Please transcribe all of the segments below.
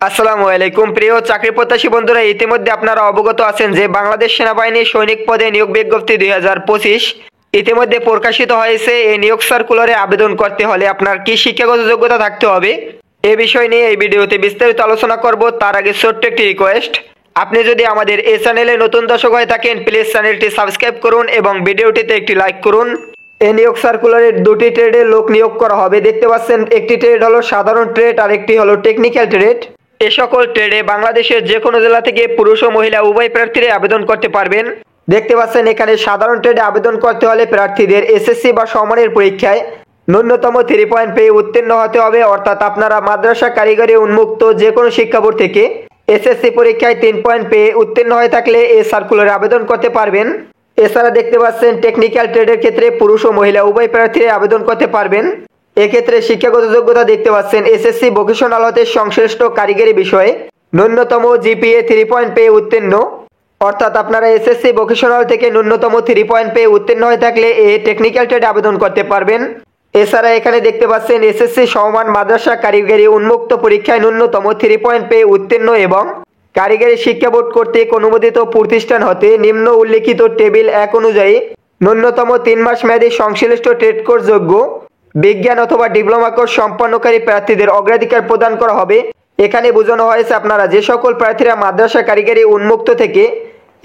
আসসালামু আলাইকুম প্রিয় চাকরি প্রত্যাশী বন্ধুরা, ইতিমধ্যে আপনারা অবগত আছেন যে বাংলাদেশ সেনাবাহিনী সৈনিক পদে নিয়োগ বিজ্ঞপ্তি 2025 ইতিমধ্যে প্রকাশিত হয়েছে। এই নিয়োগ সার্কুলারে আবেদন করতে হলে আপনার কি শিক্ষাগত যোগ্যতা থাকতে হবে এ বিষয় নিয়ে এই ভিডিওতে বিস্তারিত আলোচনা করব। তার আগে ছোট্ট একটি রিকোয়েস্ট, আপনি যদি আমাদের এই চ্যানেলে নতুন দর্শক হয়ে থাকেন প্লিজ চ্যানেলটি সাবস্ক্রাইব করুন এবং ভিডিওটিতে একটি লাইক করুন। এই নিয়োগ সার্কুলারের দুটি ট্রেডে লোক নিয়োগ করা হবে। দেখতে পাচ্ছেন একটি ট্রেড হলো সাধারণ ট্রেড আর একটি হলো টেকনিক্যাল ট্রেড। এ সকল ট্রেডে বাংলাদেশের যে কোনো জেলা থেকে পুরুষ ও মহিলা উভয় প্রার্থীরা আবেদন করতে পারবেন। দেখতে পাচ্ছেন এখানে সাধারণ ট্রেডে আবেদন করতে হলে প্রার্থীদের এসএসসি বা সমমানের পরীক্ষায় ন্যূনতম 3 পয়েন্ট পেয়ে উত্তীর্ণ হতে হবে, অর্থাৎ আপনারা মাদ্রাসা কারিগরি উন্মুক্ত যে কোনো শিক্ষা বোর্ড থেকে এসএসসি পরীক্ষায় 3 পয়েন্ট পেয়ে উত্তীর্ণ হয়ে থাকলে এই সার্কুলারে আবেদন করতে পারবেন। এছাড়া দেখতে পাচ্ছেন টেকনিক্যাল ট্রেডের ক্ষেত্রে পুরুষ ও মহিলা উভয় প্রার্থীরা আবেদন করতে পারবেন। এক্ষেত্রে শিক্ষাগত যোগ্যতা দেখতে পাচ্ছেন এসএসসি ভোকেশনাল হতে সংশ্লিষ্ট কারিগরি বিষয়ে ন্যূনতম জিপিএ 3 পয়েন্ট পেয়ে উত্তীর্ণ, অর্থাৎ আপনারা এসএসসি ভোকেশনাল থেকে ন্যূনতম 3 পয়েন্ট পেয়ে উত্তীর্ণ হয়ে থাকলে এই টেকনিক্যাল ট্রেডে আবেদন করতে পারবেন। এছাড়া এখানে দেখতে পাচ্ছেন এসএসসি সমমান মাদ্রাসা কারিগরি উন্মুক্ত পরীক্ষায় ন্যূনতম 3 পয়েন্ট পেয়ে উত্তীর্ণ এবং কারিগরি শিক্ষা বোর্ড কর্তৃক অনুমোদিত প্রতিষ্ঠান হতে নিম্ন উল্লেখিত টেবিল 1 অনুযায়ী ন্যূনতম 3 মাস মেয়াদী সংশ্লিষ্ট ট্রেড কোর্স যোগ্য বিজ্ঞান অথবা ডিপ্লোমা কোর্স সম্পন্নকারী প্রার্থীদের অগ্রাধিকার প্রদান করা হবে। এখানে বোঝানো হয়েছে আপনারা যে সকল প্রার্থীরা মাদ্রাসা কারিগরি উন্মুক্ত থেকে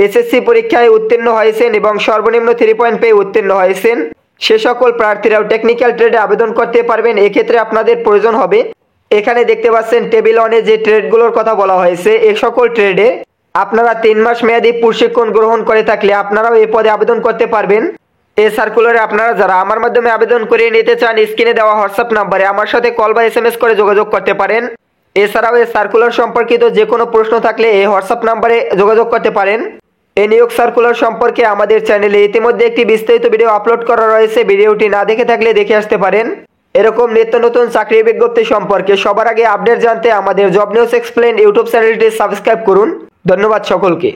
এসএসসি পরীক্ষায় উত্তীর্ণ হয়েছেন এবং সর্বনিম্ন 3 পয়েন্ট পেয়ে উত্তীর্ণ হয়েছেন সে সকল প্রার্থীরাও টেকনিক্যাল ট্রেডে আবেদন করতে পারবেন। এক্ষেত্রে আপনাদের প্রয়োজন হবে, এখানে দেখতে পাচ্ছেন টেবিল 1-এ যে ট্রেডগুলোর কথা বলা হয়েছে এই সকল ট্রেডে আপনারা 3 মাস মেয়াদী প্রশিক্ষণ গ্রহণ করে থাকলে আপনারাও এই পদে আবেদন করতে পারবেন। এই সার্কুলারে আপনারা যারা আমার মাধ্যমে আবেদন করে নিতে চান স্ক্রিনে দেওয়া হোয়াটসঅ্যাপ নাম্বারে আমার সাথে কল বা এসএমএস করে যোগাযোগ করতে পারেন। এছাড়াও এই সার্কুলার সম্পর্কিত যে কোনো প্রশ্ন থাকলে এই হোয়াটসঅ্যাপ নাম্বারে যোগাযোগ করতে পারেন। এই নিয়োগ সার্কুলার সম্পর্কে আমাদের চ্যানেলে ইতিমধ্যে একটি বিস্তারিত ভিডিও আপলোড করা রয়েছে, ভিডিওটি না দেখে থাকলে দেখে আসতে পারেন। এরকম নিত্য নতুন চাকরি বিজ্ঞপ্তি সম্পর্কে সবার আগে আপডেট জানতে আমাদের জব নিউজ এক্সপ্লেন ইউটিউব চ্যানেলটি সাবস্ক্রাইব করুন। ধন্যবাদ সকলকে।